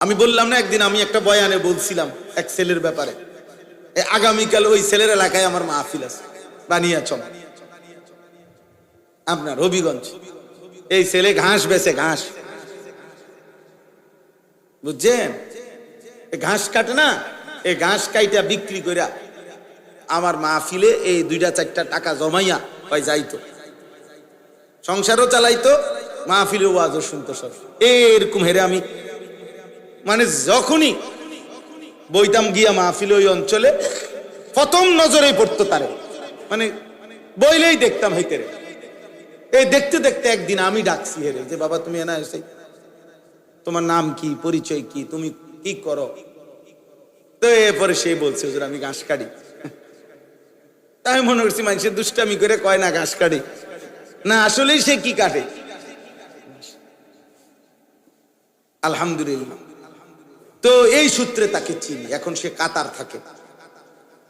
আমি বললাম না একদিন আমি একটা বয়ানে বলছিলাম এক ছেলের ব্যাপারে, আগামীকাল ওই ছেলের এলাকায় আমার মাহফিল আছে বানিয়াচং, আপনার হবিগঞ্জ। এই ছেলে ঘাস বেচে, ঘাস, বুঝছেন? ঘাস কাটে না, এই ঘাস কাইটা বিক্রি করে আমার মাহফিলে এই 2-4 টাকা জমাইয়া ওই যাইতো, সংসারও চালাইতো, মাহফিলে ওয়াজও শুনতো সব। এরকম হেরে আমি মানে যখনই বইতাম গিয়া মাহফিলে ওই অঞ্চলে প্রথম নজরেই পড়তো তারে, মানে বইলেই দেখতাম হেতেরে। এই দেখতে দেখতে একদিন আমি ডাকছি হেরে যে বাবা তুমি এনা এসে, তোমার নাম কি, পরিচয় কি, তুমি কি করো? তো এরপরে সে বলছে হুজুর আমি ঘাস কাটি। আমি মনে করছি মানুষের দুষ্টামি করে কয় না ঘাস কাটি, না আসলেই সে কি কাটে। আলহামদুলিল্লাহ। তো এই সূত্রে তাকে চিনি। এখন সে কাতার থাকে,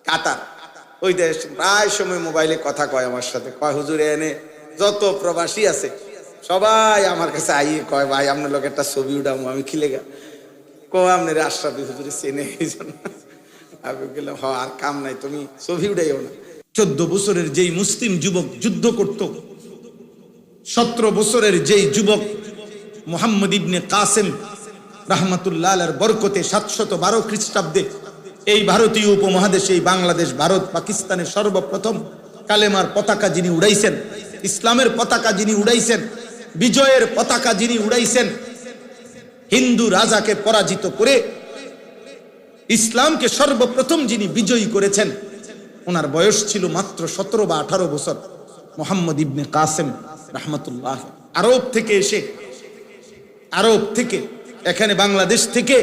কাতার ওই দেশ। প্রায় সময় মোবাইলে কথা কয় আমার সাথে, কয় হুজুর এনে যত প্রবাসী আছে সবাই আমার কাছে আইয়ে কয় ভাই আপনার লোক একটা ছবি উঠাবো। আমি খিলে গা আপনার আশরাফি হুজুরে চেনে, এই জন্য আমি গেলাম হ আর কাম নাই, তুমি ছবি উঠাইও না। 14 বছরের যেই মুসলিম যুবক যুদ্ধ করত, 17 বছরের যেই যুবক মুহাম্মদ ইবনে কাসেম রাহমাতুল্লাহ আলাইহির বরকতে 712 খ্রিস্টাব্দে এই ভারতীয় উপমহাদেশে, এই বাংলাদেশ, ভারত, পাকিস্তানের সর্বপ্রথম কালেমার পতাকা যিনি উড়াইছেন, ইসলামের পতাকা যিনি উড়াইছেন, বিজয়ের পতাকা যিনি উড়াইছেন, হিন্দু রাজাকে পরাজিত করে ইসলামকে সর্বপ্রথম যিনি বিজয়ী করেছেন, ওনার বয়স ছিল মাত্র 17 বা 18 বছর। মুহাম্মদ ইবনে কাসেম রাহমাতুল্লাহ আরব থেকে এসে, আরব থেকে এখানে বাংলাদেশ থেকে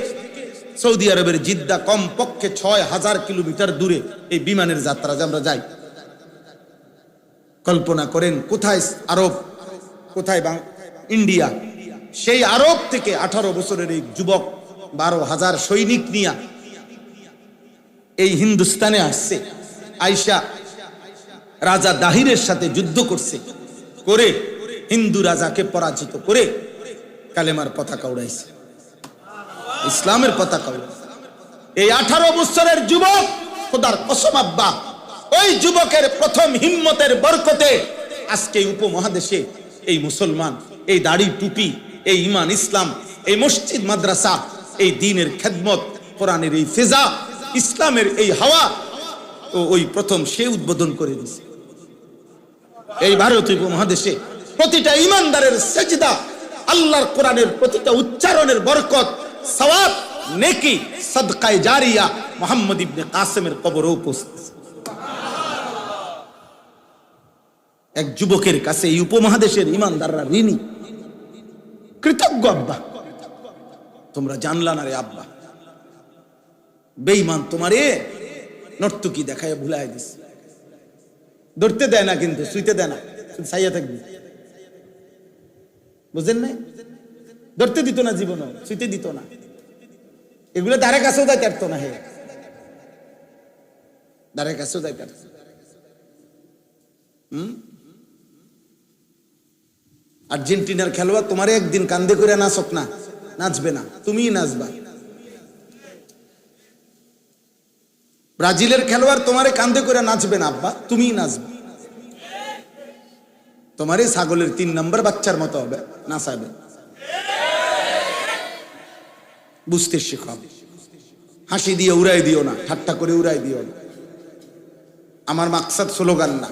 সৌদি আরবের জিদ্দা কমপক্ষে 6000 কিলোমিটার দূরে এই বিমানের যাত্রা যে আমরা যাই, কল্পনা করেন কোথায় আরব, কোথায় ইন্ডিয়া। সেই আরব থেকে 18 বছরের এই যুবক 12,000 সৈনিক নিয়ে এই হিন্দুস্তানে আসছে, আয়শা রাজা দাহিরের সাথে যুদ্ধ করছে, করে হিন্দু রাজাকে পরাজিত করে কালেমার পতাকা উড়াইছে, ইসলামের পতাকা উড়াইছে। এই 18 বছরের যুবক, খোদার কসম আব্বা, ওই যুবকের প্রথম হিম্মতের বরকতে আজকে উপমহাদেশে এই মুসলমান, এই দাড়ি টুপি, এই ঈমান ইসলাম, এই মসজিদ মাদ্রাসা, এই দ্বীনের খেদমত, কোরআনের এই ফেজা, ইসলামের এই হাওয়া ওই প্রথম সে উদ্বোধন করে দিয়েছে। এই ভারতীয় উপমহাদেশে প্রতিটা ঈমানদারের সেজদা, আল্লাহর কোরআনের প্রতিটা উচ্চারণের বরকত, সওয়াব, নেকি, সাদকায়ে জারিয়া মুহাম্মদ ইবনে কাসেমের কবরে উপস্থিত। এক যুবকের কাছে এই উপমহাদেশের ঈমানদাররা ঋণী, কৃতজ্ঞ। আব্বা তোমরা জানলা না রে আব্বা, বেঈমান তোমারে নর্তকী দেখায় ভুলায় দিস, ধরতে দেয় না, কিন্তু শুইতে দেয় না, ছাইয়া থাকবি, বুঝেন নাই? ধরতে দিত না, জীবন শুইতে দিত না, এগুলো দ্বারে কাছেও যাইতে পারতো না, হে দ্বারে কাছেও যাইতে পারতো। আর্জেন্টিনার খেলোয়াড় তোমারে একদিন কান্দে করে নাচক না, নাচবে না, তুমিই নাচবা। ব্রাজিলের খেলোয়াড় তোমারে কান্দে করে নাচবে না আব্বা, তুমিই নাচবে। তোমারে ছাগলের 3 নম্বর বাচ্চার মতো হবে, নাচাবে। বুঝতে শেখো, হাসি দিয়ে উড়াই দিও না, ঠাট্টা করে উড়াই দিও না। আমার মাকসাদ স্লোগান না,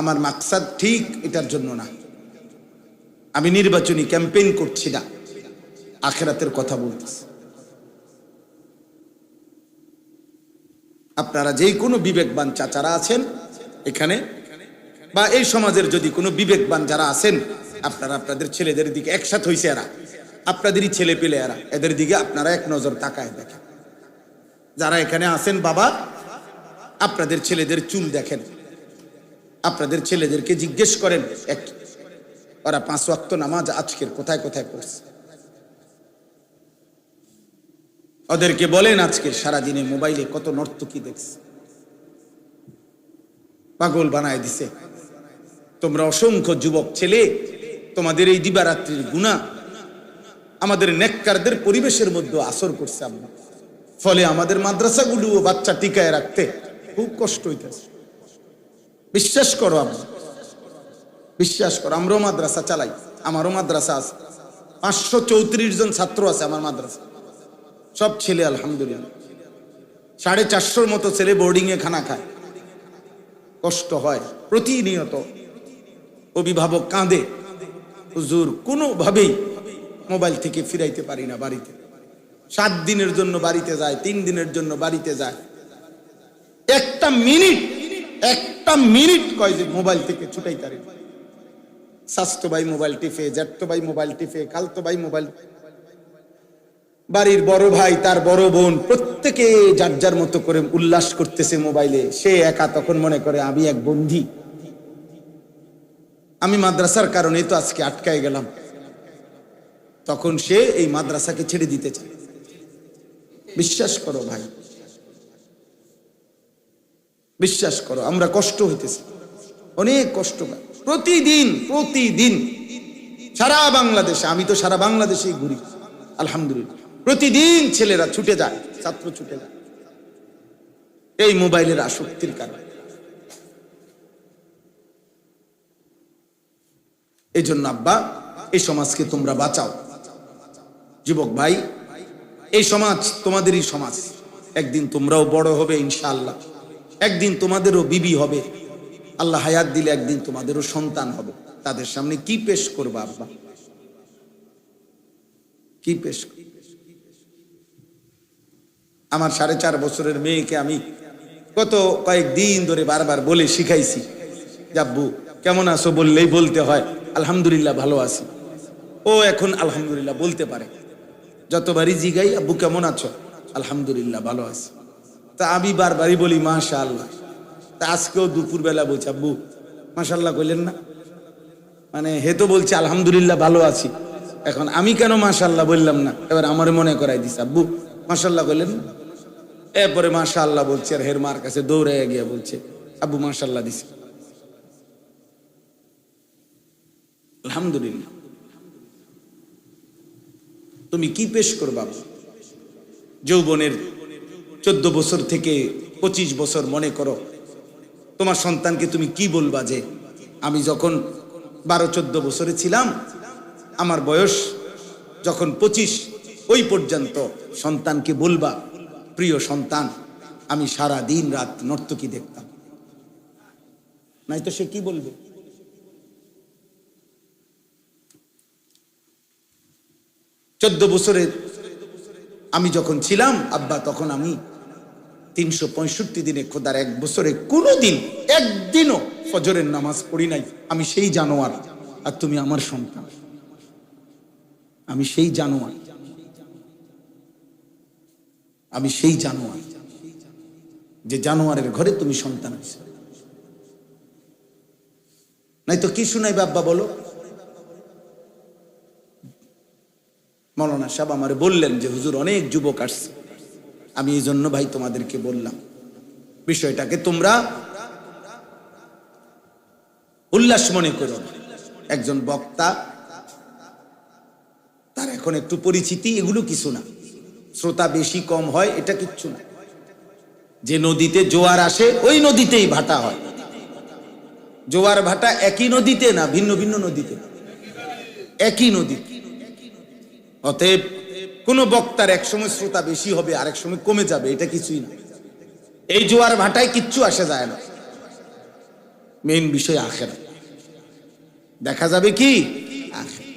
আমার মাকসাদ ঠিক এটার জন্য না। আমি নির্বাচনী ক্যাম্পেইন করছি না, আখিরাতের কথা বলতেছি। আপনারা যেই কোনো বিবেকবান চাচারা আছেন এখানে, বা এই সমাজের যদি কোনো বিবেকবান যারা আছেন, আপনারা আপনাদের ছেলেদের দিকে, একসাথে হইছে এরা, আপনাদেরই ছেলে পেলে এরা, এদের দিকে আপনারা এক নজর তাকায় দেখেন। যারা এখানে আছেন বাবা, আপনাদের ছেলেদের চুল দেখেন, আপনাদের ছেলেদেরকে জিজ্ঞেস করেন ওরা 5 ওয়াক্ত নামাজ আজকের কোথায় কোথায় পড়ছে। ওদেরকে বলেন আজকে সারাদিনে মোবাইলে কত নর্তকী দেখছে, পাগল বানায় দিছে। তোমরা অসংখ্য যুবক ছেলে, তোমাদের এই দিবারাত্রির গুনাহ আমাদের নেককারদের পরিবেশের মধ্যে আসর করছে আম্মা। ফলে আমাদের মাদ্রাসাগুলো বাচ্চা টিকায় রাখতে খুব কষ্ট হইতেছে। বিশ্বাস করো আম্মা, বিশ্বাস করো। আমরাও মাদ্রাসা চালাই, আমারও মাদ্রাসা আছে, 534 জন ছাত্র আছে আমার মাদ্রাসা, সব ছেলে আলহামদুলিল্লাহ। 450 মতো ছেলে বোর্ডিং এ খানা খায়। কষ্ট হয় প্রতিনিয়ত। অভিভাবক কাঁদে, হুজুর কোনোভাবেই মোবাইল থেকে ফিরাইতে পারি না বাড়িতে। 7 দিনের জন্য বাড়িতে যায়, 3 দিনের জন্য বাড়িতে যায়। একটা মিনিট কয় যে মোবাইল থেকে ছুটাই পারে। স্বাস্থ্য ভাই মোবাইল টিপে, জ্যাঠতো ভাই মোবাইল টিপে, খালতো ভাই মোবাইল, বাড়ির বড় ভাই তার বড় বোন, প্রত্যেকে যার যার মতো করে উল্লাস করতেছে মোবাইলে। সে একা তখন মনে করে আমি এক বন্দী, আমি মাদ্রাসার কারণে তো আজকে আটকায় গেলাম। তখন সে এই মাদ্রাসাকে ছেড়ে দিতে চায়। বিশ্বাস করো ভাই, বিশ্বাস করো, আমরা কষ্ট হইতেছে, অনেক কষ্ট পাই প্রতিদিন সারা বাংলাদেশে। আমি তো সারা বাংলাদেশেই ঘুরি আলহামদুলিল্লাহ। প্রতিদিন ছেলেরা ছুটে যায়, ছাত্র ছুটে যায় এই মোবাইলের আসক্তির কারণে। এই জন্য আব্বা, এই সমাজকে তোমরা বাঁচাও। যুবক ভাই, এই সমাজ তোমাদেরই সমাজ। একদিন তোমরাও বড় হবে ইনশাআল্লাহ, একদিন তোমাদেরও বিবি হবে, আল্লাহ হায়াত দিলে একদিন তোমাদেরও সন্তান হবে। তাদের সামনে কি পেশ করবা আব্বা? কি পেশ? আমার 4.5 বছরের মেয়েকে আমি গত কয়েকদিন ধরে বারবার বলে শিখাইছি, আব্বু কেমন আছো বললেই বলতে হয় আলহামদুলিল্লাহ ভালো আছি। ও এখন আলহামদুলিল্লাহ বলতে পারে। যতবারই জিগাই আব্বু কেমন আছো, আলহামদুলিল্লাহ ভালো আছি। তা আমি বারবারই বলি মাশাআল্লাহ। তা আজকেও দুপুরবেলা বলছি আব্বু মাশাআল্লাহ কইলেন না, মানে হে তো বলছে আলহামদুলিল্লাহ ভালো আছি, এখন আমি কেন মাশাআল্লাহ বললাম না? এবার আমার মনে করাই দিছে আব্বু মাশাআল্লাহ কইলেন না। এরপরে মাশাআল্লাহ বলছে, আর হের মার কাছে দৌড়ে গিয়ে বলছে আব্বু মাশাআল্লাহ দিছে। আলহামদুলিল্লাহ। তুমি কি পেশ করবা? যৌবনের 14 বছর থেকে 25 বছর মনে করো, তোমার সন্তানকে তুমি কি বলবা? যে আমি যখন 12-14 বছরে ছিলাম, আমার বয়স যখন 25, ওই পর্যন্ত সন্তানকে বলবা, প্রিয় সন্তান আমি সারা দিন রাত নর্তকী দেখতাম। নাই তো সে কি বলবে? 14 বছরে আমি যখন ছিলাম আব্বা, তখন আমি 365 দিনে খোদার 1 বছরে কোনোদিন একদিনও ফজরের নামাজ পড়ি নাই। আমি সেই জানোয়ার, আর তুমি আমার সন্তান। আমি সেই জানোয়ার, আমি সেই জানোয়ার, যে জানোয়ারের ঘরে তুমি সন্তান হয়েছে। নাই তো কি শুনাইবে আব্বা বলো? মৌলানা সাহেব আমারে বললেন যে হুজুর অনেক যুবক আসছে, আমি এই জন্য ভাই তোমাদেরকে বললাম বিষয়টাকে তোমরা উল্লাস মনে করো। একজন বক্তা, তার এখন একটু পরিচিতি, এগুলো কিছু না। শ্রোতা বেশি কম হয় এটা কিচ্ছু না। যে নদীতে জোয়ার আসে ওই নদীতেই ভাটা হয়। জোয়ার ভাটা একই নদীতে না, ভিন্ন ভিন্ন নদীতে, একই নদী। অতএব কোন বক্তার এক সময় শ্রোতা বেশি হবে, আরেক সময় কমে যাবে, এটা কিছুই না। এই জোয়ার ভাটায় কিচ্ছু আসে যায় না। মেইন বিষয় আখিরাত। দেখা যাবে কি আখিরাত।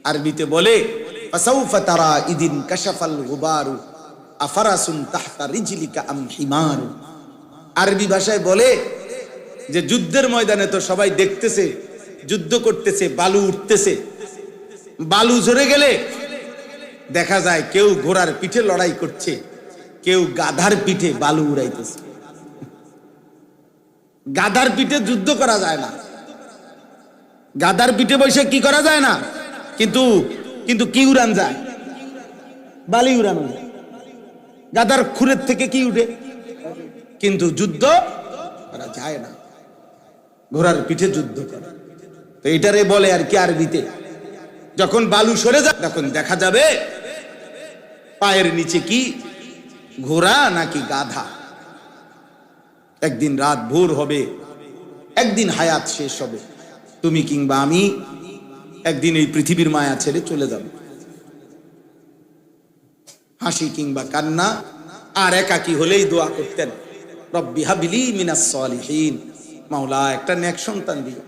আরবিতে বলে ফাসাউফা তারা ইদিন কাশাফাল গুবারু আফারাসুন তাহতা রিজলিকা আম হিমারু। আরবি ভাষায় বলে যে যুদ্ধের ময়দানে তো সবাই দেখতেছে, যুদ্ধ করতেছে, বালু উঠতেছে, বালু ঝরে গেলে দেখা যায় কেউ ঘোড়ার পিঠে লড়াই করছে, কেউ গাধার পিঠে বালু উড়াইতেছে। গাধার পিঠে যুদ্ধ করা যায় না, গাধার পিঠে বসে কি করা যায় না, কিন্তু কিন্তু কি উড়ান যায়? বালি উড়ানো যায়। গাধার খুরের থেকে কি উঠে? কিন্তু যুদ্ধ করা যায় না, ঘোড়ার পিঠে যুদ্ধ করে। তো এটারে বলে আর কি আরবিতে যখন বালু সরে যাবে তখন দেখা যাবে পায়ের নিচে কি ঘোড়া নাকি গাধা। একদিন রাত ভোর হবে, একদিন হায়াত শেষ হবে, তুমি কিংবা আমি একদিন এই পৃথিবীর মায়া ছেড়ে চলে যাব। হাসি কিংবা কান্না, আর একাকী হলেই দোয়া করতেন, রব্বি হাবলি মিনাস সালিহিন, মাওলা একটা নেক সন্তান দিয়ে,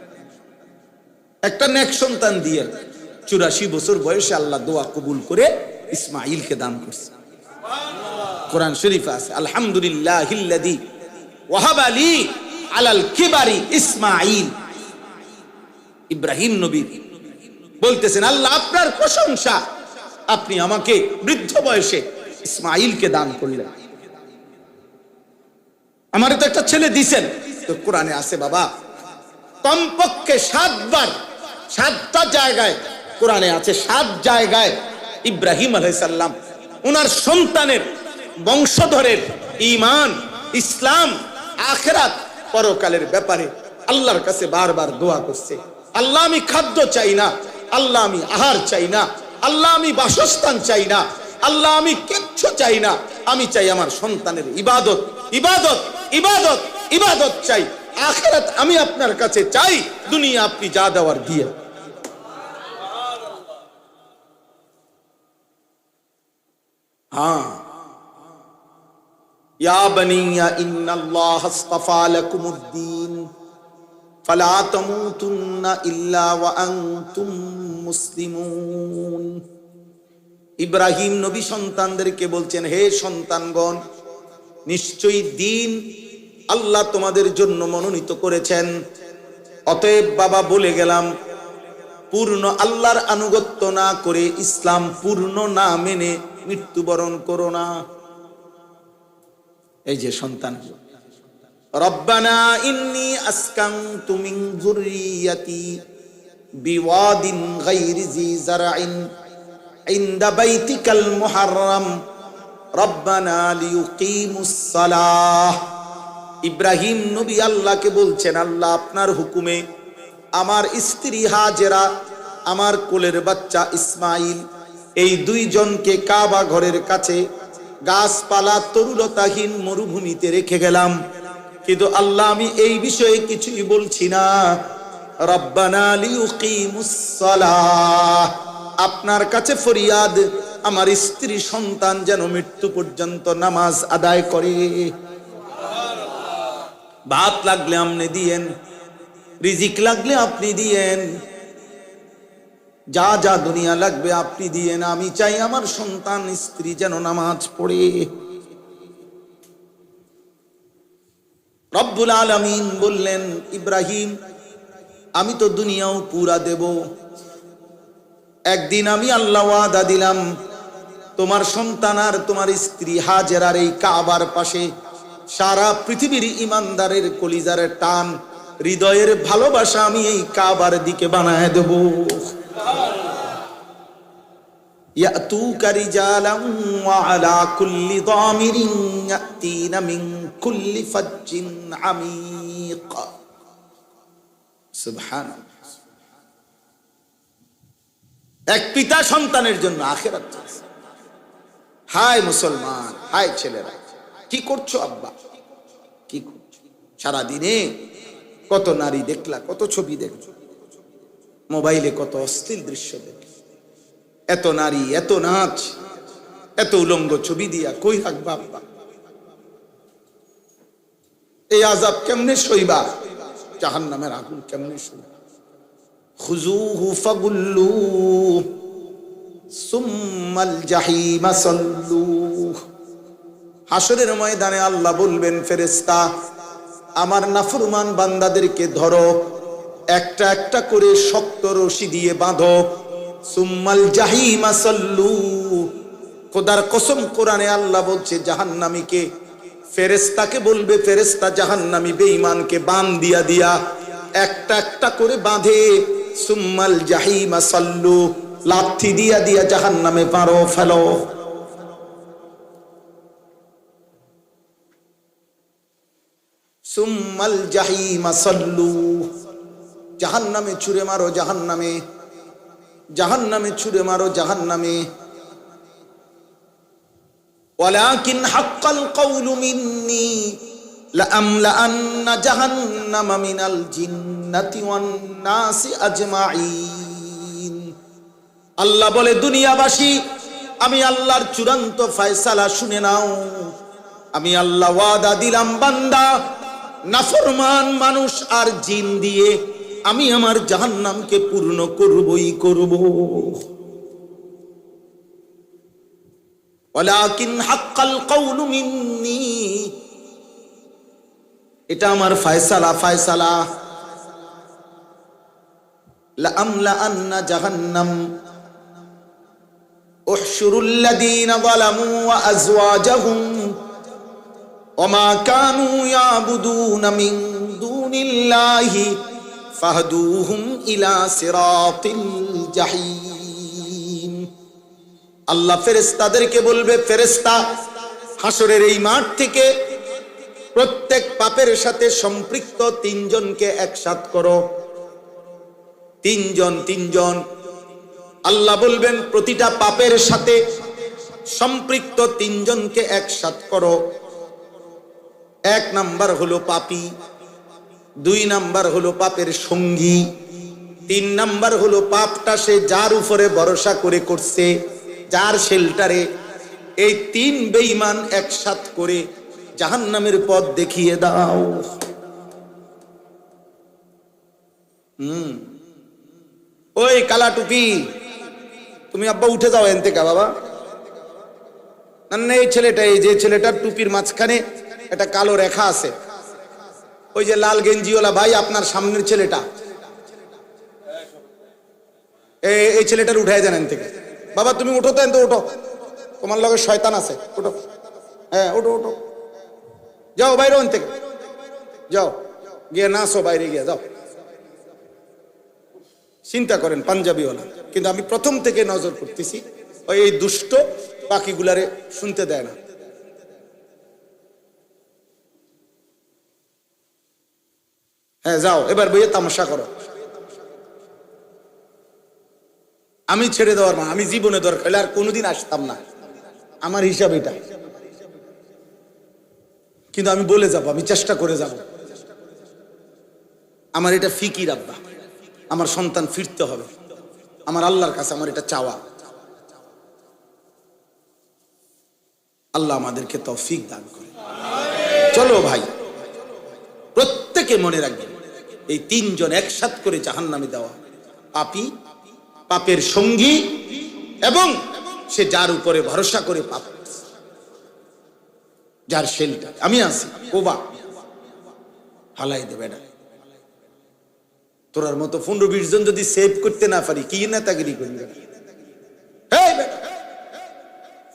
একটা নেক সন্তান দিয়ে। 84 বছর বয়সে আল্লাহ দোয়া কবুল করে ইসমাইলকে দান করছে। কোরআন শরীফ আছে, আলহামদুলিল্লাহিল্লাযী ওয়াহাবা লি আলাল কিবারি ইসমাইল। ইব্রাহিম নবী বলতেছেন, আল্লাহ আপনার প্রশংসা, আপনি আমাকে বৃদ্ধ বয়সে ইসমাইলকে দান করলেন। আমারে তো একটা ছেলে দিছেন। তো কোরআনে আছে বাবা, কমপক্ষে 7 বার, 7টা জায়গায় কোরআনে আছে, 7 জায়গায় ইব্রাহিম আলাইহিস সালাম ওনার সন্তানের বংশধরের ঈমান, ইসলাম, আখিরাত, পরকালের ব্যাপারে আল্লাহর কাছে বারবার দোয়া করছে। আল্লাহ আমি খাদ্য চাই না, আল্লাহ আমি আহার চাই না, আল্লাহ আমি বাসস্থান চাই না, আল্লাহ আমি কিচ্ছু চাই না, আমি চাই আমার সন্তানের ইবাদত, ইবাদত, ইবাদত, ইবাদত চাই। আখিরাত আমি আপনার কাছে চাই, দুনিয়া আপনি যা দেওয়ার দিয়ে। হ্যাঁ, ইয়া বানিয়া ইন্নাল্লাহ আসতাফা লাকুমুদ্দীন ফালা তামুতুন্না ইল্লা ওয়া আনতুম মুসলিমুন। ইব্রাহিম নবী সন্তানদেরকে বলছেন, হে সন্তানগণ, নিশ্চয়ই দিন আল্লাহ তোমাদের জন্য মনোনীত করেছেন। অতএব বাবা বলে গেলাম, পূর্ণ আল্লাহর আনুগত্য না করে, ইসলাম পূর্ণ না মেনে মৃত্যুবরণ করো না। এই যে সন্তান, রব্বানা ইন্নী আসকানতু মিন যুররিয়াতি বিওয়াদিন গায়রি জি যারইন ইনদা বাইতিকাল মুহাররাম রব্বানা লিয়ুকিমুস সালাহ। ইব্রাহিম নবী আল্লাহকে বলছেন, আল্লাহ আপনার হুকুমে আমার স্ত্রী হাজেরা, আমার কোলের বাচ্চা ইসমাইল, এই 2 জনকে কাবা ঘরের কাছে গাছপালা তরুলতাহীন মরুভূমিতে রেখে গেলাম। কিন্তু আল্লাহ আমি এই বিষয়ে কিছুই বলছি না। রব্বানা লিয়ুকিমুস সালাহ, আপনার কাছে ফরিয়াদ, আমার স্ত্রী সন্তান যেন মৃত্যু পর্যন্ত নামাজ আদায় করে। ভাত লাগলে আপনি দিয়েন, রিজিক লাগলে আপনি দিয়েন, যা যা দুনিয়া লাগবে আপনি দিয়েন, আমি চাই আমার সন্তান স্ত্রী যেন নামাজ পড়ে। রব্বুল আলামিন বললেন, ইব্রাহিম আমি তো দুনিয়াও পুরা দেব। একদিন আমি আল্লাহ ওয়াদা দিলাম, তোমার সন্তান আর তোমার স্ত্রী হাজেরার এই কাবার পাশে সারা পৃথিবীর ইমানদারের কলিজার টান, হৃদয়ের ভালোবাসা আমি এই কাবার দিকে বানায় দেব। ইয়াতুকা রিজালান ওয়া আলা কুল্লি দামিরিন ইয়াতিনা মিন কুল্লি ফাজ্জিন আমিক। সুবহানাল্লাহ। এক পিতা সন্তানের জন্য আখিরাত চাইছে। হায় মুসলমান, হায় ছেলেরা, কি করছো আব্বা, কি করছো? সারাদিনে কত নারী দেখলা, কত ছবি দেখছো, মোবাইলে কত অশ্লীল দৃশ্য দেখলা, এত নারী, এত নাচ, এত উলঙ্গ ছবি দিয়া কই রাখবা আব্বা? এই আযাব কেমনে সইবা? জাহান্নামের আগুন কেমনে সইবা? খুযুহু ফাগুল্লু সুম্মাল জাহিমা সাল্লু। হাসরের ময়দানে আল্লাহ বলবেন, ফেরেশতা আমার নাফরমান বান্দাদেরকে ধরো, একটা একটা করে শক্ত রশি দিয়ে বাঁধো। সুম্মাল জাহিমা সাল্লু, খোদার কসম কোরআনে আল্লাহ বলছে জাহান্নামীকে, ফেরেশতাকে বলবে, ফেরেশতা জাহান্নামী বেঈমানকে বান দিয়া দিয়া একটা একটা করে বাঁধে। সুম্মাল জাহিমা সাল্লু, লাথি দিয়া দিয়া জাহান্নামে পারো ফেলো। সুম্মাল জাহিমা সাল্লু, জাহান্নামে ছুঁড়ে মারো, জাহান্নামে। জাহান্নামে ছুঁড়ে মারো, জাহান্নামে। ওয়ালাকিন হাক্কাল কাউলু মিন্নি লাআমলাআন্না জাহান্নামা মিনাল জিন্নাতি ওয়ান নাসি আজমাইন। আল্লাহ বলে, দুনিয়াবাসী, আমি আল্লাহর চূড়ান্ত ফয়সালা শুনে নাও। আমি আল্লাহ ওয়াদা দিলাম, বান্দা নাফরমান মানুষ আর জিন দিয়ে আমি আমার জাহান্নামকে পূর্ণ করবই করব। ওয়ালাকিন হাক্কাল কাউলু মিন্নি, এটা আমার ফয়সালা, ফয়সালা। লাআমলাআন্না জাহান্নাম উহশুরুল লাযীনা যালামু ওয়া আযওয়াজাহুম ওমা কানু ইয়াবুদুনা মিন দুনিল্লাহি ফাহদুহুম ইলা সিরাতিল জাহিম। আল্লাহ ফেরেশতাদেরকে বলবে, ফেরেশতা, হাসরের এই মাঠ থেকে প্রত্যেক পাপের সাথে সম্পৃক্ত তিনজনকে একসাথ করো। তিনজন। আল্লাহ বলবেন, প্রতিটা পাপের সাথে সম্পৃক্ত তিনজনকে একসাথ করো। এক নাম্বার হলো পাপী, 2 নাম্বার হলো পাপের সঙ্গী, 3 নাম্বার হলো পাপটা সে যার উপরে ভরসা করে করছে, যার শেল্টারে। এই 3 বেঈমান একসাথ করে জাহান্নামের পথ দেখিয়ে দাও। ওই কালা টুপি, তুমি আব্বা উঠে যাও এন থেকে বাবা। না, এই ছেলেটা, এই যে ছেলেটার টুপির মাঝখানে একটা কালো রেখা আছে, ওই যে লাল গেঞ্জিওয়ালা ভাই, আপনার সামনের ছেলেটা, এই ছেলেটার উঠাই দেন এন থেকে। বাবা তুমি উঠো তো, এন তো উঠো, তোমার লগে শয়তান আছে, উঠো। হ্যাঁ উঠো, যাও বাইরে ওন থেকে, যাও গিয়ে নাচো, বাইরে গিয়ে যাও। চিন্তা করেন পাঞ্জাবিওয়ালা, কিন্তু আমি প্রথম থেকে নজর করতেছি ওই এই দুষ্ট পাখিগুলারে শুনতে দেয় না। হ্যাঁ যাও, এবার বইয়ে তামাশা করো। আমি ছেড়ে দেওয়ার মা, আমি জীবনে দরকার হলে আর কোনোদিন আসতাম না, আমার হিসাব এটা। কিন্তু আমি বলে যাব, আমি চেষ্টা করে যাব। আমার এটা ফিকির আব্বা, আমার সন্তান ফিরতে হবে, আমার আল্লাহর কাছে আমার এটা চাওয়া। আল্লাহ আমাদেরকে তৌফিক দান করে। চলো ভাই, প্রত্যেকে মনে রাখবেন, এই 3 জন একসাথ করে জাহান্নামে দেওয়া। পাপী, পাপের সঙ্গী, এবং সে যার উপরে ভরসা করে পাপ, যার শেল্টার। আমি আছি, কোবা হালাই দেবে না। তোরার মতো 15-20 জন যদি সেভ করতে না পারি, কি নেতাগিরি করবে?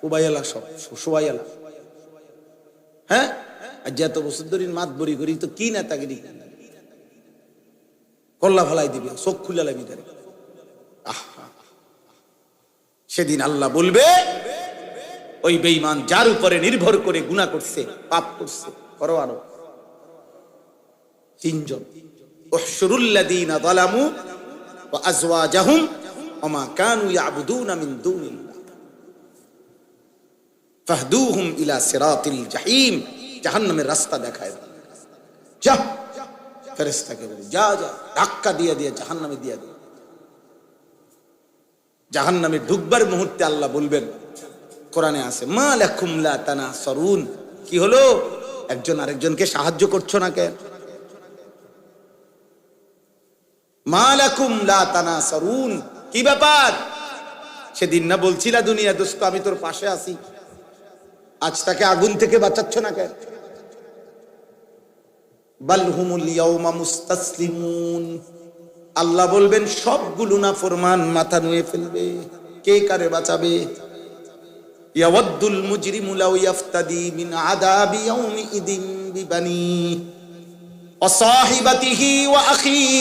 উবাইয়ালা, সব সোবাইয়ালা। হ্যাঁ, আর যত বছর ধরে মাত বরি করি তো কি নেতাগিরি, কল্লা ফালাই দিবি, চোখ খুলে লাগবি তারে। সেদিন আল্লাহ বলবে, ওই বেঈমান যার উপরে নির্ভর করে গুনাহ করছে, পাপ করছে, করো আরো 3 জন। উহশুরুল লাযীনা যালামু ওয়া আযওয়াজাহুম ওমা কানু ইয়াবুদুনা মিন দুনিল্লাহ ফাহদুহুম ইলা সিরাতিল জাহিম। জাহান্নামের রাস্তা দেখায়। যা, ফেরেশতাকে বলে, যা যা, ধাক্কা দিয়ে জাহান্নামে দিয়ে দে। জাহান্নামে ঢুকবার মুহূর্তে আল্লাহ বলবেন, কোরআনে আছে, মা লাকুম লা তানাসরুন, কি হলো, একজন আরেকজনকে সাহায্য করছো না কেন? মা লাকুম লা তানাসরুন, কি ব্যাপার? সেদিন না বলছিলা দুনিয়া দোস্ত আমি তোর পাশে আছি, আজ তাকে আগুন থেকে বাঁচাচ্ছ না কেন? বাল হুমুল ইয়াউমা মুস্তাসলিমুন। আল্লাহ বলবেন, সবগুলো নাফরমান মাথা নুয়ে ফেলবে, কে কারে বাঁচাবে? ইয়াওয়াদ্দুল মুজরিমু লাউ ইয়াফতাদি মিন আযাবি ইয়াউমিইদিন বিবানি ওয়া সাহিবাতিহি ওয়া আখিহি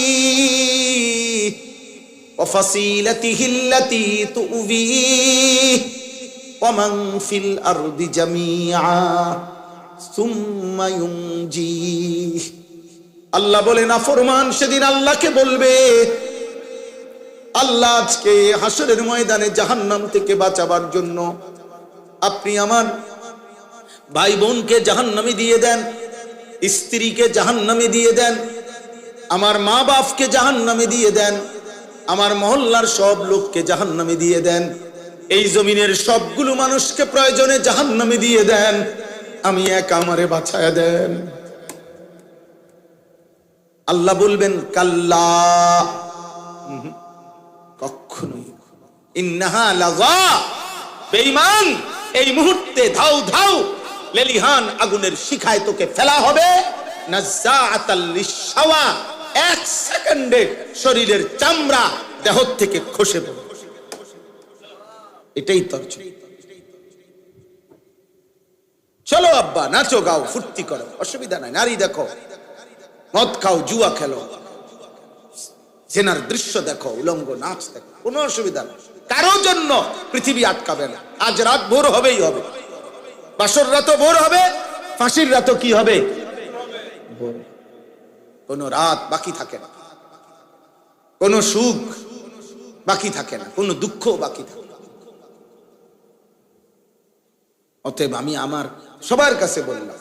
ওয়া ফাসিলাতিহি আল্লাতী তুউবিহি ওয়া মান ফিল আরদি জামিআ সুম্মা ইউনজিহি। আল্লাহ বলে, নাফরমান সেদিন আল্লাহকে বলবে, আল্লাহ আজকে হাসরের ময়দানে জাহান্নাম থেকে বাঁচাবার জন্য আপনি আমার ভাই বোনকে জাহান্নামে দিয়ে দেন, স্ত্রীকে জাহান্নামে দিয়ে দেন, আমার মা বাপকে জাহান্নামে দিয়ে দেন, আমার মহল্লার সব লোককে জাহান্নামে দিয়ে দেন, এই জমিনের সবগুলো মানুষকে প্রয়োজনে জাহান্নামে দিয়ে দেন, আমি একা আমারে বাঁচায়া দেন। আল্লাহ বলবেন কাল্লা, কখনোই। ইন্নাহা লাযা, বেঈমান, এই মুহূর্তে ধাও ধাও লেলিহান আগুনের শিখায় তোকে ফেলা হবে। নাযাআতাল লিশাওয়া, এক সেকেন্ডে শরীরের চামড়া দেহ থেকে খসে পড়বে। এটাই তর্জমা। চলো আব্বা, নাচো গাও, ফুর্তি করো, অসুবিধা নাই, নারী দেখো, মদ খাও, জুয়া খেলো, জেনার দৃশ্য দেখো, উলঙ্গ নাচ দেখো, কোনো অসুবিধা নেই। কারো জন্য পৃথিবী আটকাবে না। আজ রাত ভোর হবেই হবে, বাসর রাতও ভোর হবে, ফাঁসির রাতও কি হবে, ভোর। কোনো রাত বাকি থাকে না, কোনো সুখ বাকি থাকে না, কোনো দুঃখ বাকি থাকে না। অতএব আমি আমার সবার কাছে বললাম,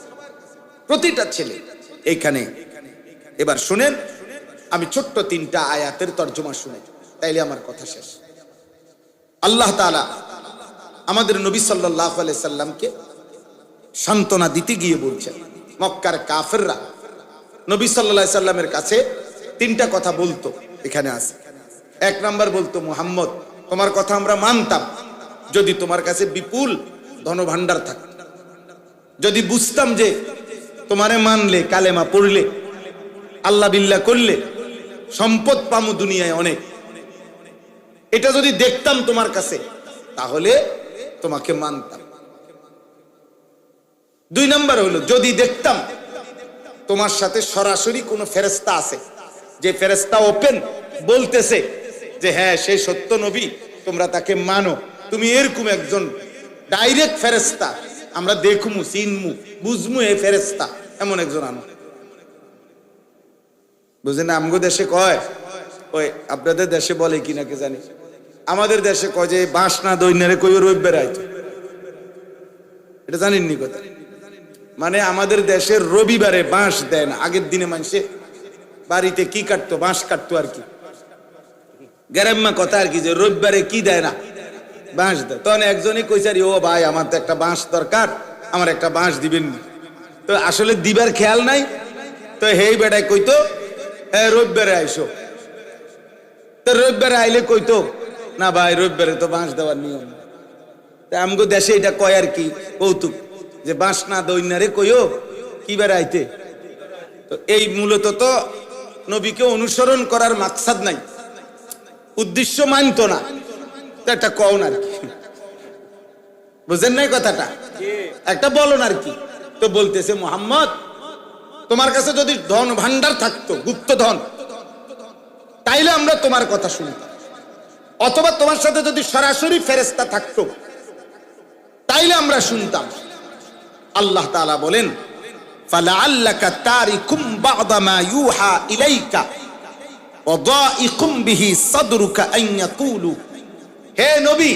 প্রতিটা ছেলে এইখানে এবার শুনেন, আমি ছোট্ট 3টা আয়াতের তর্জমা শুনে তাইলে আমার কথা শেষ। আল্লাহ তাআলা আমাদের নবী সাল্লাল্লাহু আলাইহি সাল্লামকে সান্ত্বনা দিতে গিয়ে বলছেন, মক্কার কাফেররা নবী সাল্লাল্লাহু আলাইহি সাল্লামের কাছে 3টা কথা বলতো, এখানে আছে। 1 নাম্বার বলতো, মুহাম্মদ তোমার কথা আমরা মানতাম যদি তোমার কাছে বিপুল ধনভাণ্ডার থাকত, যদি বুঝতাম যে তোমারে মানলে, কালেমা পড়লে, আল্লাহ বিল্লাহ করলে সম্পদ পামু দুনিয়ায় অনেক, এটা যদি দেখতাম তোমার কাছে তাহলে তোমাকে মানতাম। 2 নাম্বার হলো, যদি দেখতাম তোমার সাথে সরাসরি কোনো ফেরেশতা আছে, যে ফেরেশতা ওপেন বলতেছে যে হ্যাঁ সে সত্য নবী, তোমরা তাকে মানো, তুমি এরকম একজন ডাইরেক্ট ফেরেশতা আমরা দেখমু, চিনমু, বুঝমু এ ফেরেশতা, এমন একজন আনো। বুঝেন না, আমগো দেশে কয়, ওই আপনাদের দেশে বলে কিনা কে জানি, আমাদের দেশে কয় যে বাঁশ না দইনারে কই রবিবার আইতো, এটা জানেননি কথা। মানে আমাদের দেশের রবিবারে বাঁশ দেয় না, আগের দিনে মানুষে বাড়িতে কি কাটতো, বাঁশ কাটতো আর কি, গ্রাম্য কথা আর কি, যে রবিবারে কি দেয় না, বাঁশ দেয়। তখন একজনই কইসারি, ও ভাই আমার তো একটা বাঁশ দরকার, আমার একটা বাঁশ দিবেন। তো আসলে দিবার খেয়াল নাই, তো হেই বেটায় কইতো রবিবারে আইসো। তো রবিবারে আইলে কইতো না ভাই রবিবারে তো বাঁশ দেওয়ার নিয়ম। আমগো দেশে এটা কয় আর কি, কৌতুক, যে বাঁশ না দইনারে কইও কি বার আইতে। তো এই মূলত তো নবীকে অনুসরণ করার মাকসাদ নাই, উদ্দেশ্য মানতো না, তো একটা কও আর কি, বুঝেন নাই কথাটা, একটা বলন আর কি। তো বলতেছে মুহাম্মদ তোমার কাছে যদি ধন ভান্ডার থাকতো, গুপ্ত ধন, তাইলে আমরা তোমার কথা শুনতাম, অথবা তোমার সাথে যদি সরাসরি ফেরেশতা থাকতো তাইলে আমরা শুনতাম। আল্লাহ তাআলা বলেন, ফালাআল্লাকা তারিকুম বা'দা মা ইউহা ইলাইকা ওয়া দাইকুম বিহি সাদরুকা আন ইয়াকুলু, হে নবী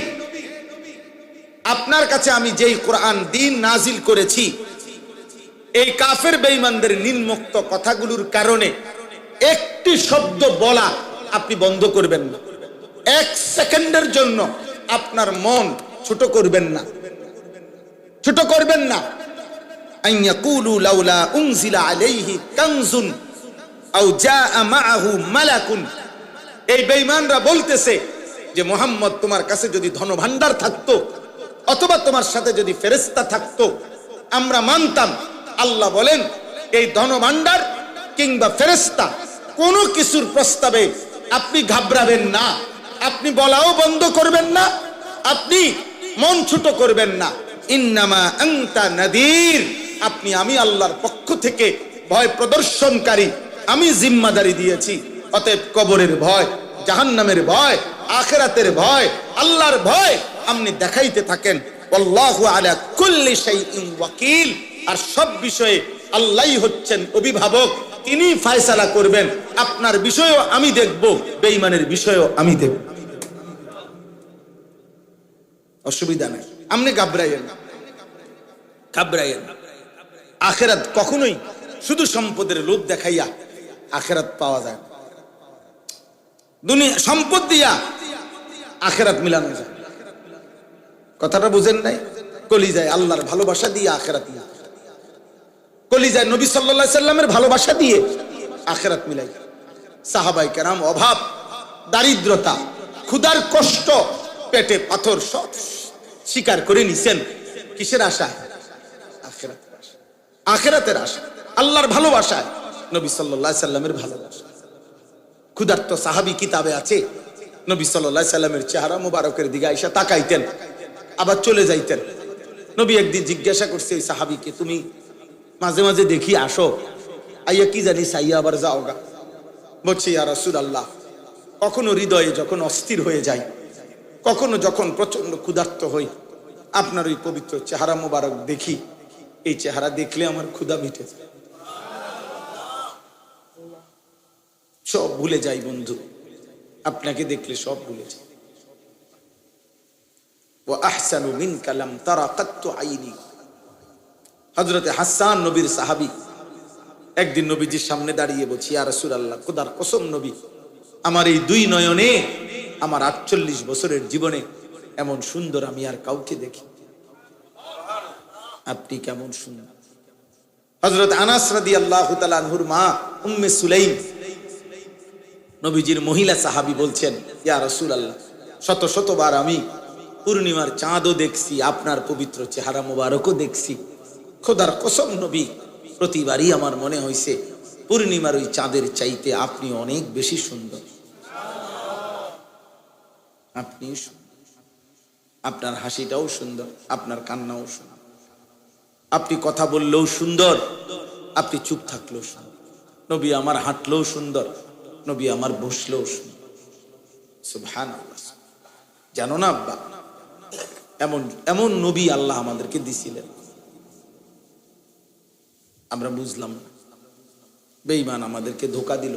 আপনার কাছে আমি যেই কোরআন দিন নাজিল করেছি, এই কাফের বেঈমানদের নিম্নোক্ত কথাগুলোর কারণে একটি শব্দ বলা আপনি বন্ধ করবেন না, 1 সেকেন্ডের জন্য আপনার মন ছোট করবেন না, ছোট করবেন না। আন ইয়াকুলু লাউলা উনজিলা আলাইহি কানজুন আও জাআ মাআহু মালাকুন, এই বেঈমানরা বলতেছে যে মুহাম্মদ তোমার কাছে যদি ধনভাণ্ডার থাকতো, অথবা তোমার সাথে যদি ফেরেশতা থাকতো আমরা মানতাম। আল্লাহ বলেন, এই ধনভাণ্ডার কিংবা ফেরেশতা কোনো কিছুর প্রস্তাবে আপনি ঘাবড়াবেন না, আপনি বলাও বন্ধ করবেন না, আপনি মন ছোট করবেন না। ইন্নামা আনতা নাদির, আপনি আমি আল্লাহর পক্ষ থেকে ভয় প্রদর্শনকারী, আমি জিম্মাদারি দিয়েছি। অতএব কবরের ভয়, জাহান্নামের ভয়, আখিরাতের ভয়, আল্লাহর ভয় আপনি দেখাইতে থাকেন। আল্লাহু আলা কুল্লি শাইইন ওয়াকিল, আর সব বিষয়ে আল্লাহই হচ্ছেন অভিভাবক, তিনি ফয়সালা করবেন। আপনার বিষয়ও আমি দেখব, বেঈমানের বিষয়ও আমি দেখব, অসুবিধা নেই। আপনি ঘাবড়াইয়েন না, ঘাবড়াইয়েন না। আখিরাত কখনোই শুধু সম্পদের লোভ দেখাইয়া আখিরাত পাওয়া যায় না। দুনিয়া সম্পদ দিয়া আখিরাত মিলানো যায়, কথাটা বুঝেন নাই? কলিজায় আল্লাহর ভালোবাসা দিয়ে আখিরাত মিলায়, কলিজায় নবী সাল্লাল্লাহু আলাইহি সাল্লামের ভালোবাসা দিয়ে আখিরাত মিলাই। সাহাবায়ে কেরাম অভাব, দারিদ্রতা, ক্ষুধার কষ্ট, পেটে পাথর সব স্বীকার করে নিছেন কিসের আশায়? আখিরাতের আশায়, আখিরাতের আশায়, আল্লাহর ভালোবাসায়, নবী সাল্লাল্লাহু আলাইহি সাল্লামের ভালোবাসা। ক্ষুধার্ত সাহাবী কিতাবে আছে, নবী সাল্লাল্লাহু আলাইহি সাল্লামের চেহারা মোবারকের দিকে আয়েশা তাকাইতেন, আবার চলে যাইতেন। নবী একদিন জিজ্ঞাসা করছে এই সাহাবীকে, তুমি মাঝে মাঝে দেখি আসো, আইয়া কি জানি সাইয়া আবার যাও গা। বলছি, ইয়া রাসূলুল্লাহ, কখনো হৃদয়ে যখন অস্থির হয়ে যায়, কখনো যখন প্রচন্ড ক্ষুধার্ত হই, আপনার ওই পবিত্র চেহারা মোবারক দেখি, এই চেহারা দেখলে আমার ক্ষুধা মিটে যায়, সব ভুলে যাই বন্ধু, আপনাকে দেখলে সব ভুলে যাই। ওয়া আহসানু মিনকা লাম তারা কাত্তু আইনি। হযরতে হাসান নবীর সাহাবী, একদিন নবীজির সামনে দাঁড়িয়ে বলছি, ইয়া রাসূলুল্লাহ, খোদার কসম নবী, আমার এই দুই নয়নে আমার ৪৮ বছরের জীবনে এমন সুন্দর আমি আর কাউকে দেখি, আপনি কেমন সুন্দর। হযরত আনাস রাদিয়াল্লাহু তাআলা আনহুর মা উম্মে সুলাইম, নবীজির মহিলা সাহাবী, বলছেন, ইয়া রাসূলুল্লাহ, শত শতবার আমি পূর্ণিমার চাঁদও দেখছি, আপনার পবিত্র চেহারা মোবারকও দেখছি, খোদার কসম নবী, প্রতিবারই আমার মনে হয়েছে পূর্ণিমার ওই চাঁদের চাইতে আপনি অনেক বেশি সুন্দর, আপনি সুন্দর, আপনার হাসিটাও সুন্দর, আপনার কান্নাও সুন্দর, আপনি কথা বললেও সুন্দর, আপনি চুপ থাকলেও সুন্দর, নবী আমার হাঁটলেও সুন্দর, নবী আমার বসলেও সুন্দর। সুবহানাল্লাহ। জানো না আব্বা, এমন এমন নবী আল্লাহ আমাদেরকে দিছিলেন, আমরা বুঝলাম না, বেঈমান আমাদেরকে ধোঁকা দিল।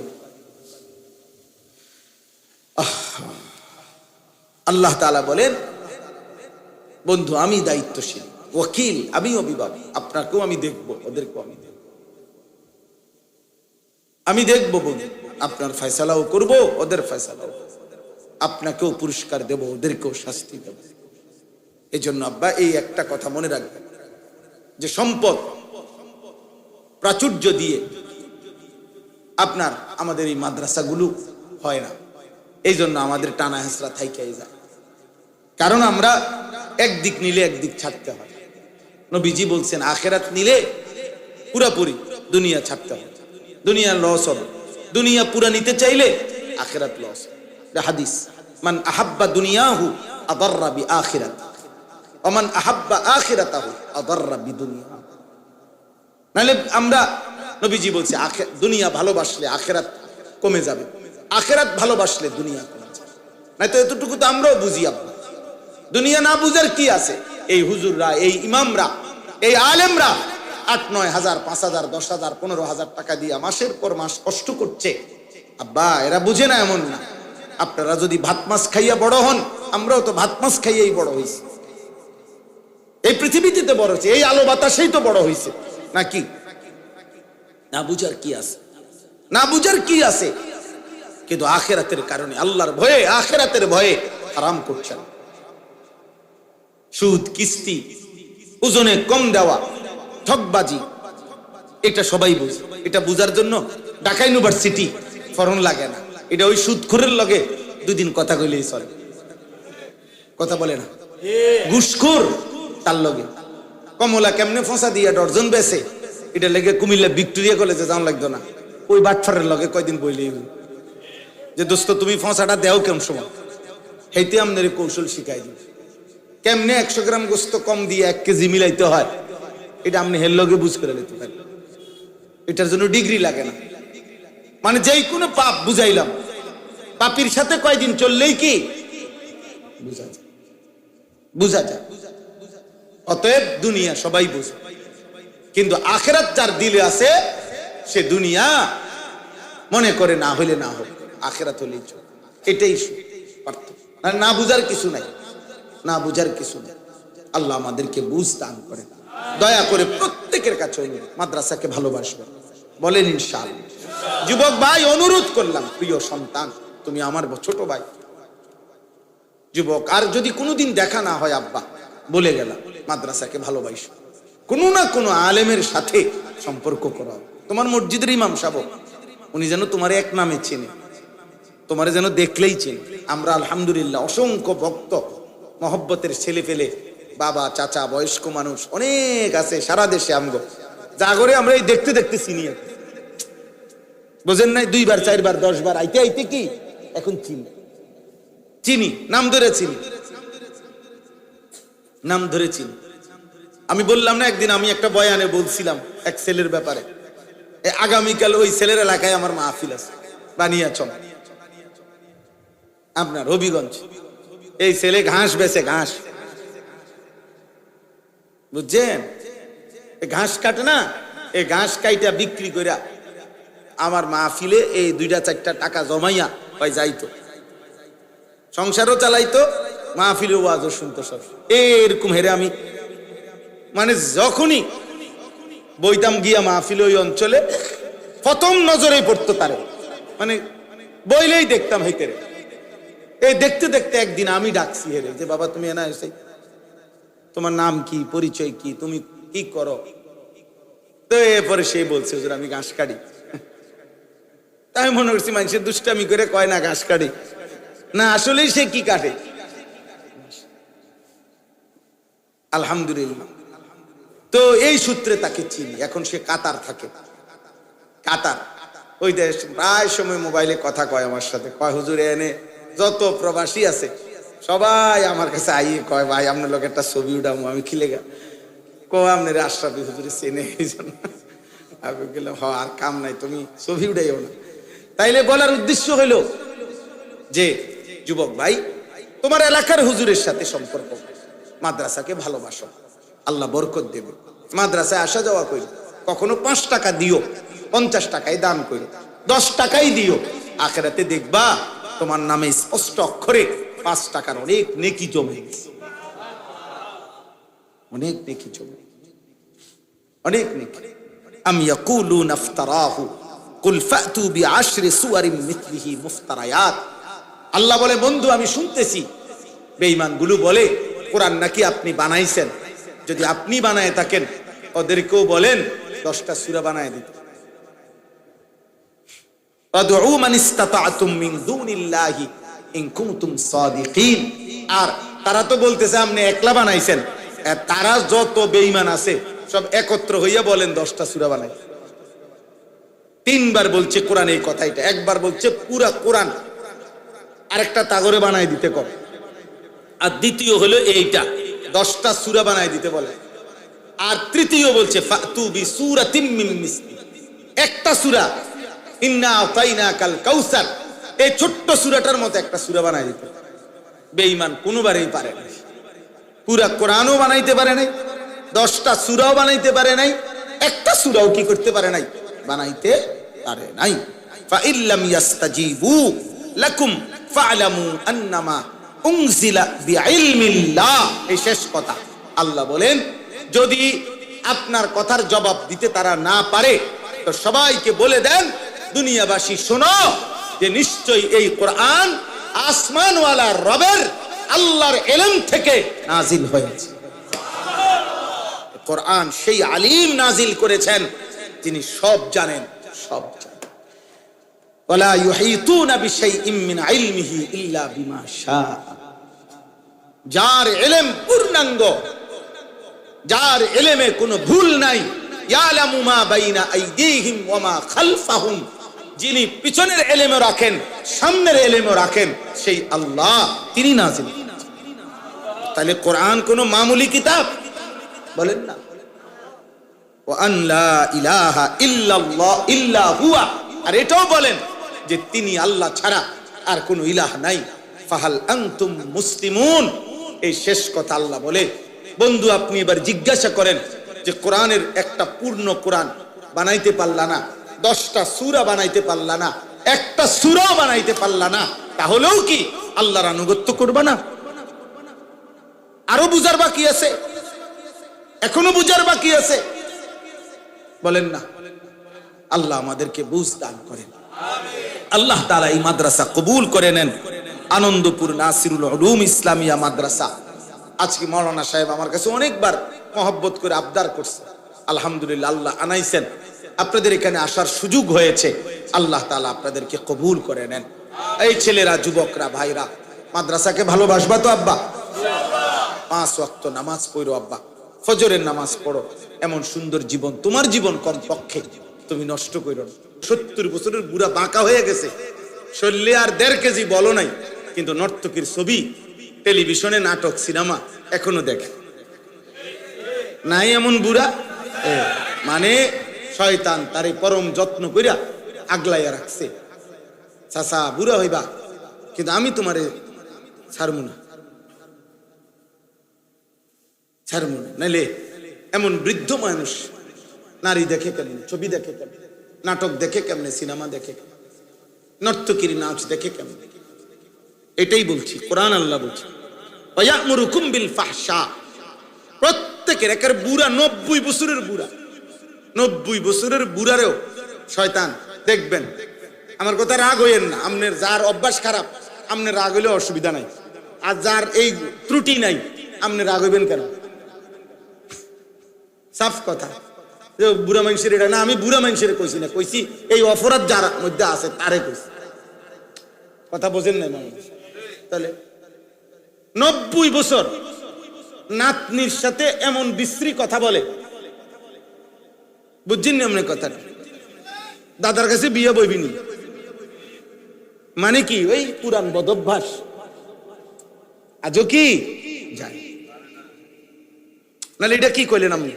আল্লাহ তাআলা বলেন, বন্ধু আমি দায়িত্বশীল, ওয়াকিল, আমি অভিভাবক, আপনাকেও আমি দেখবো, ওদেরকেও আমি দেখবো, আমি দেখবো বন্ধু, আপনার ফয়সালাও করব, ওদের ফয়সালাও, আপনাকেও পুরস্কার দেব, ওদেরকেও শাস্তি দেব। এই জন্য আব্বা এই একটা কথা মনে রাখবেন, যে সম্পদ প্রাচুর্য দিয়ে আপনার আমাদের এই মাদ্রাসাগুলো হয় না, এই জন্য আমাদের টানা হেঁচড়া থাইকাই যায়, কারণ আমরা একদিক নিলে একদিক ছাড়তে হয়। নবীজি বলছেন, আখিরাত নিলে পুরাপুরি দুনিয়া ছাড়তে হয়, দুনিয়া লস হবে, দুনিয়া পুরা নিতে চাইলে আখিরাত লস। হাদিস, মান আহাব্বা দুনিয়াহু আদাররা বিআখিরাত ওয়া মান আহাব্বা আখিরাতাহু আদাররা বিদুনিয়া। নাহলে আমরা, নবীজি বলছে, দুনিয়া ভালোবাসলে আখিরাত কমে যাবে, আখিরাত ভালোবাসলে দুনিয়া কমে যাবে। নাই তো এতটুকু তো আমরাও বুঝি। আপনার দুনিয়া না বুঝার কি আছে? এই হুজুররা, এই ইমামরা, এই আলেমরা ৮-৯ হাজার, ৫,০০০, ১০,০০০, ১৫,০০০ টাকা দিয়ে মাসের পর মাস কষ্ট করছে। আব্বা এরা বুঝে না এমন না। আপনারা যদি ভাত মাছ খাইয়া বড় হন, আমরাও তো ভাত মাছ খাইয়াই বড় হয়েছি, এই পৃথিবীতে তো বড় হয়েছে, এই আলো বাতাসেই তো বড় হয়েছে নাকি? না বুঝার কি আছে? না বুঝার কি আছে? কিন্তু আখিরাতের কারণে, আল্লাহর ভয়ে, আখিরাতের ভয়ে হারাম করছেন। সুদ, কিস্তি, ওজনে কম দেওয়া, ঠকবাজি, এটা সবাই বুঝে। এটা বুঝার জন্য ঢাকা ইউনিভার্সিটি ফরন লাগে না। এটা ওই সুদখোরের লগে 2 দিন কথা কইলেই চলে, কথা বলে না। ঘুষখোর, তার লগে কমলা কেমনে ফসা দিয়া ডর্জন বেছে, এটা লেগে কুমিল্লা ভিক্টোরিয়া কলেজে যাওয়া লাগতো না, ওই বাটফারের লগে কয়দিন বইলেই যে দোস্ত তুমি ফসাটা দেও কেমন সময়, হেইতে আপনার কৌশল শিখাই দিই, কেমনে 100 গ্রাম গোস্ত কম দিয়ে 1 কেজি মিলাইতে হয়, এটা আপনি হের লগে বুঝ করে নিতে পারেন। এটার জন্য ডিগ্রি লাগে না। মানে যেই কোনো পাপ বুঝাইলাম, পাপির সাথে কয়দিন চললেই কি বুঝা যায়। অতএব দুনিয়া সবাই বুঝে, কিন্তু আখিরাত যার দিলে আছে সে দুনিয়া মনে করে না হইলে না হোক, আখিরাত হলেই চলে। এটাই পার্থক্য। আর না বুঝার কিছু নাই, না বুঝার কিছু নেই। আল্লাহ আমাদেরকে বুঝ দান করে। দয়া করে প্রত্যেকের কাছে অনুরোধ, মাদ্রাসাকে ভালোবাসবেন, বলেন ইনশাআল্লাহ। যুবক ভাই, অনুরোধ করলাম, প্রিয় সন্তান, তুমি আমার ছোট ভাই যুবক, আর যদি কোনোদিন দেখা না হয় আব্বা, বলে গেলাম, মাদ্রাসাকে ভালোবাসো, কোনো না কোনো আলেমের সাথে সম্পর্ক করো। তোমার মসজিদের ইমাম সাহেব, উনি যেন তোমার এক নামে চেনে, তোমার যেন দেখলেই চেনে। আমরা আলহামদুলিল্লাহ অসংখ্য ভক্ত, মহব্বতের ছেলে ফেলে, বাবা চাচা বয়স্ক মানুষ অনেক আছে সারা দেশে। আমগো যা করে আমরা এই দেখতে দেখতে চিনি, বোঝেন নাই? 2 বার 4 বার 10 বার আইতে আইতে কি এখন চিনি, নাম ধরে চিনি, নাম ধরে চিনি। আমি বললাম না একদিন, আমি একটা বয়ানে বলছিলাম এক ছেলের ব্যাপারে, আগামীকাল ওই ছেলের এলাকায় আমার মাহফিল আছে, বানিয়াচং, আপনার হবিগঞ্জ। এই ছেলে ঘাস বেচে, ঘাস, বুঝছেন? ঘাস কাটে না, এই ঘাস কাইটা বিক্রি করে আমার মাহফিলে এই 2-4টা টাকা জমাইয়া ওই যাইতো, সংসারও চালাইতো, মাহফিলে ওয়াজও শুনতো সব। এরকম হেরে আমি মানে যখনই বইতাম গিয়া মাহফিলে ওই অঞ্চলে, প্রথম নজরেই পড়তো তারে, মানে বইলেই দেখতাম হেতেরে। এই দেখতে দেখতে একদিন আমি ডাকছি হেরে, যে বাবা তুমি এনা এসে, তোমার নাম কি, পরিচয় কি, তুমি কি করো? তো এরপরে সে বলছে হুজুর আমি ঘাস কাটি। আমি মনে করছি মানুষের দুষ্টামি করে কয় না ঘাস কাটি, না আসলেই সে কি কাটে। আলহামদুলিল্লাহ। তো এই সূত্রে তাকে চিনি। এখন সে কাতার থাকে, কাতার ওই দেশ। প্রায় সময় মোবাইলে কথা কয় আমার সাথে, কয় হুজুর এনে যত প্রবাসী আছে সবাই আমার কাছে আইয়ে কয় ভাই আপনার লোক একটা ছবি উঠাবো। আমি খিলে গা আপনার আশরাফি হুজুরে চেনে, এই জন্য আমি গেলাম হ আর কাম নাই, তুমি ছবি উঠাইও না। তাইলে বলার উদ্দেশ্য হলো যে যুবক ভাই, তোমার এলাকার হুজুরের সাথে সম্পর্ক, মাদ্রাসাকে ভালোবাসো, আল্লাহ বরকত দেবে। মাদ্রাসায় আসা যাওয়া করি, কখনো 5 টাকা দিও, 50 টাকায় দান করি, 10 টাকাই দিও, আখিরাতে দেখবা তোমার নামে স্পষ্ট অক্ষরে 5 টাকার অনেক নেকি জমে গেছে, অনেক নেকি জমে, অনেক নেকি। আম ইয়াকুলুনা ইফতারাহু কুল ফাতু বিআশরি সুওয়ারিন মিথলিহি মুফতারায়াত। আল্লাহ বলে, বন্ধু আমি শুনতেছি বেঈমানগুলো বলে কোরআন নাকি আপনি বানাইছেন। যদি আপনি বানায় থাকেন, ওদেরকেও বলেন 10টা সূরা বানায় দিতে। আদউ মান ইসতাতা'তুম মিন দুনিল্লাহি ইন কুনতুম সাদিকিন। আর তারা তো বলতেছে আপনি একলা বানাইছেন, তারা যত বেঈমান আছে সব একত্র হইয়া বলেন 10টা সূরা বানাই। 3 বার বলছে কোরআন এই কথাইটা, একবার বলছে পুরা কোরআন আরেকটা তাগরে বানায় দিতে কর, আর দ্বিতীয় হলো এইটা 10টা সূরা বানায় দিতে বলে, আর তৃতীয় বলছে ফাতু বিসূরাতিম মিন মিসলি, একটা সূরা ইন্না আতাইনাকাল কাউসার, এই ছোট্ট সূরাটার মতো একটা সূরা বানায় দিতে। বেঈমান কোনোবারই পারে না, পুরা কোরআনও বানাইতে পারে নাই, 10টা সূরাও বানাইতে পারে নাই, একটা সূরাও কি করতে পারে নাই, বানাইতে পারে নাই। ফা ইল্লাম ইয়াস্তাজিবু লাকুম ফা'লামু আন্নামা উনজিলা বিইলমিল্লাহ। এই শেষ কথা। আল্লাহ বলেন, যদি আপনার কথার জবাব দিতে তারা না পারে, তো সবাইকে বলে দেন, দুনিয়াবাসী শোনো, যে নিশ্চয়ই এই কোরআন আসমানওয়ালা রবের আল্লাহর ইলম থেকে নাজিল হয়েছে। কোরআন সেই আলিম নাজিল করেছেন, তিনি সব জানেন, সব জানেন। ওয়ালা ইউহিতুনা বিশাইইম মিন ইলমিহি ইল্লা বিমা শাআ। যার ইলম পূর্ণাঙ্গ, যার ইলমে কোনো ভুল নাই, ইয়ালামু মা বাইনা আইদিহিম ওয়া মা খালফাহুম, যিনি পিছনের ইলমও রাখেন, সামনের ইলমও রাখেন, সেই আল্লাহ, তিনি নাজিল। তাহলে কোরআন কোনো মামুলি কিতাব বলেন না। ওয়া আন লা ইলাহা ইল্লাল্লাহ ইল্লা হুয়া, আর এটাও বলেন যে তিনি আল্লাহ ছাড়া আর কোনো ইলাহ নাই। ফাহাল আনতুম মুসলিমুন। এই শেষ কথা আল্লাহ বলে, বন্ধু আপনি এবার জিজ্ঞাসা করেন যে কোরআনের একটা পূর্ণ কোরআন বানাইতে পারলা না, 10টা সূরা বানাইতে পারলা না, একটা সূরাও বানাইতে পারলা না, তাহলেও কি আল্লাহর আনুগত্য করবা না? আরো বুঝার বাকি আছে, এখনো বুঝার বাকি আছে, বলেন না? আল্লাহ আমাদেরকে বুঝ দান করেন। আল্লাহ তাআলা এই মাদ্রাসা কবুল করে নেন। আনন্দপুর নাসিরুল উলুম ইসলামিয়া মাদ্রাসা। আজকে মাওলানা সাহেব আমার কাছে অনেকবার মহব্বত করে আবদার করছে, আলহামদুলিল্লাহ আল্লাহ আনাইছেন, আপনাদের এখানে আসার সুযোগ হয়েছে। আল্লাহ তাআলা আপনাদেরকে কবুল করে নেন। এই ছেলেরা, যুবকরা, ভাইরা, মাদ্রাসাকে ভালোবাসবা তো আব্বা? 5 ওয়াক্ত নামাজ পড়ো আব্বা, ফজরের নামাজ পড়ো। এমন সুন্দর জীবন, তোমার জীবন কমপক্ষে তুমি নষ্ট করো না। 70 বছরের বুড়া বাঁকা হয়ে গেছে, শরীরে আর 1.5 কেজি বলো নাই, কিন্তু নর্তকীর ছবি, টেলিভিশনে নাটক, সিনেমা এখনো দেখে নাই এমন বুড়া। মানে শয়তান তারে পরম যত্ন কইরা আগলাইয়া রাখছে। চাচা বুড়া হইবা, কিন্তু আমি তোমারে ছাড়মু না, ছাড়মু না। নাইলে এমন বৃদ্ধ মানুষ নারী দেখে কেমনে, ছবি দেখে কেমনে, নাটক দেখে কেমনে, সিনেমা দেখে কেমনে, নর্তকীর নাচ দেখে কেমনে? এটাই বলছি, কোরআন আল্লাহ বলছে ওয়ায়ামুরুকুম বিল ফাহশা। প্রত্যেকের একের বুড়া, 90 বছরের বুড়া, 90 বছরের বুড়ারেও শয়তান দেখবেন। আমার কথা রাগ হইয়েন না, আপনার যার অভ্যাস খারাপ আপনার রাগ হইলে অসুবিধা নাই, আর যার এই ত্রুটি নাই আপনি রাগ হইবেন কেন? সাফ কথা। বুড়া মানুষের এটা না, আমি বুড়া মানুষের কইছি না, কইছি এই অপরাধ যার মধ্যে আছে তারে কইছি। কথা বোঝেন না মানুষ? তাহলে 90 বছর নাতনির সাথে এমন বিশ্রী কথা বলে, বুঝছেন না এমন কথা? দাদার কাছে বিয়ে বইবিনি মানে কি? ওই পুরান বদভ্যাস আজও কি যায়। নাহলে এটা কি কইলেন আপনি?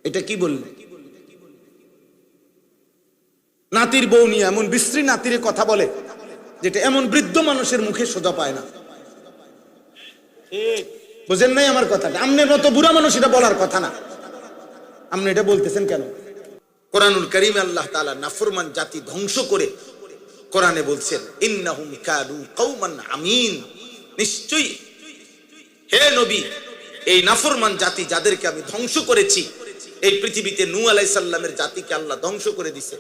এটা কি বললেন? নাতির বউ নিয়ে এমন বিশ্রী নাতির কথা বলে, যেটা এমন বৃদ্ধ মানুষের মুখে সোজা পায় না। বুঝেন নাই আমার কথাটা? আপনার মতো বুড়া মানুষ এটা বলার কথা না, আপনি এটা বলতেছেন কেন? কোরআনুল কারীমে আল্লাহ তাআলা নাফরমান জাতি ধ্বংস করে কোরআনে বলছেন ইন্নাহুম কানু কওমান আমিন। নিশ্চয়ই হে নবী, এই নাফরমান জাতি যাদেরকে আমি ধ্বংস করেছি, এই পৃথিবীতে নূহ আলাইহিস সালামের জাতিকে আল্লাহ ধ্বংস করে দিয়েছে,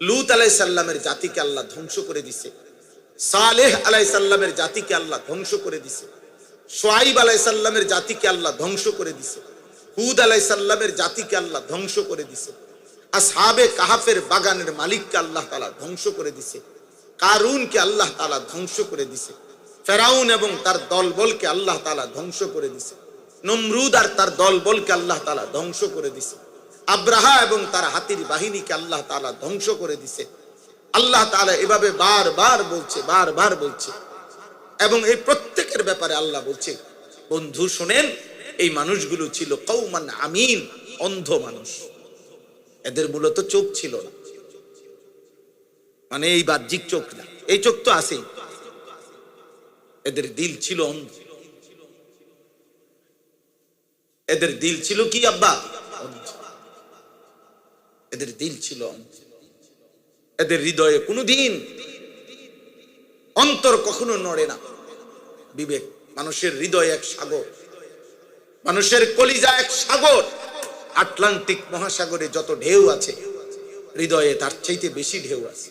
লূত আলাইহিস সালামের জাতিকে আল্লাহ ধ্বংস করে দিয়েছে, সালেহ আলাইহিস সালামের জাতিকে আল্লাহ ধ্বংস করে দিয়েছে, শুআইব আলাইহিস সালামের জাতিকে আল্লাহ ধ্বংস করে দিয়েছে, হুদ আলাইহিস সালামের জাতিকে আল্লাহ ধ্বংস করে দিয়েছে, আসহাবে কাহাফের বাগানের মালিককে আল্লাহ তাআলা ধ্বংস করে দিয়েছে, কারুনকে আল্লাহ তাআলা ধ্বংস করে দিয়েছে, ফেরাউন এবং তার দলবলকে আল্লাহ তাআলা ধ্বংস করে দিয়েছে, নমরুদ আর তার দলবলকে আল্লাহ তাআলা ধ্বংস করে দিয়েছে, আব্রাহা এবং তার হাতির বাহিনীকে আল্লাহ তাআলা ধ্বংস করে দিয়েছে। আল্লাহ তাআলা এভাবে বারবার বলছে, বারবার বলছে, এবং এই প্রত্যেকের ব্যাপারে আল্লাহ বলছে বন্ধু শোনেন, এই মানুষগুলো ছিল কওমান আমিন, অন্ধ মানুষ। এদের মূলত চোখ ছিল না, মানে এই বাহ্যিক চোখ না, এই চোখ তো আছেই, এদের দিল ছিল অন্ধ। এদের দিল ছিল কি আব্বা? এদের দিল ছিল অন্ধ। এদের হৃদয়ে কোনোদিন অন্তর কখনো নড়ে না। বিবেক, মানুষের হৃদয় এক সাগর, মানুষের কলিজা এক সাগর। আটলান্টিক মহাসাগরে যত ঢেউ আছে, হৃদয়ে তার চাইতে বেশি ঢেউ আছে।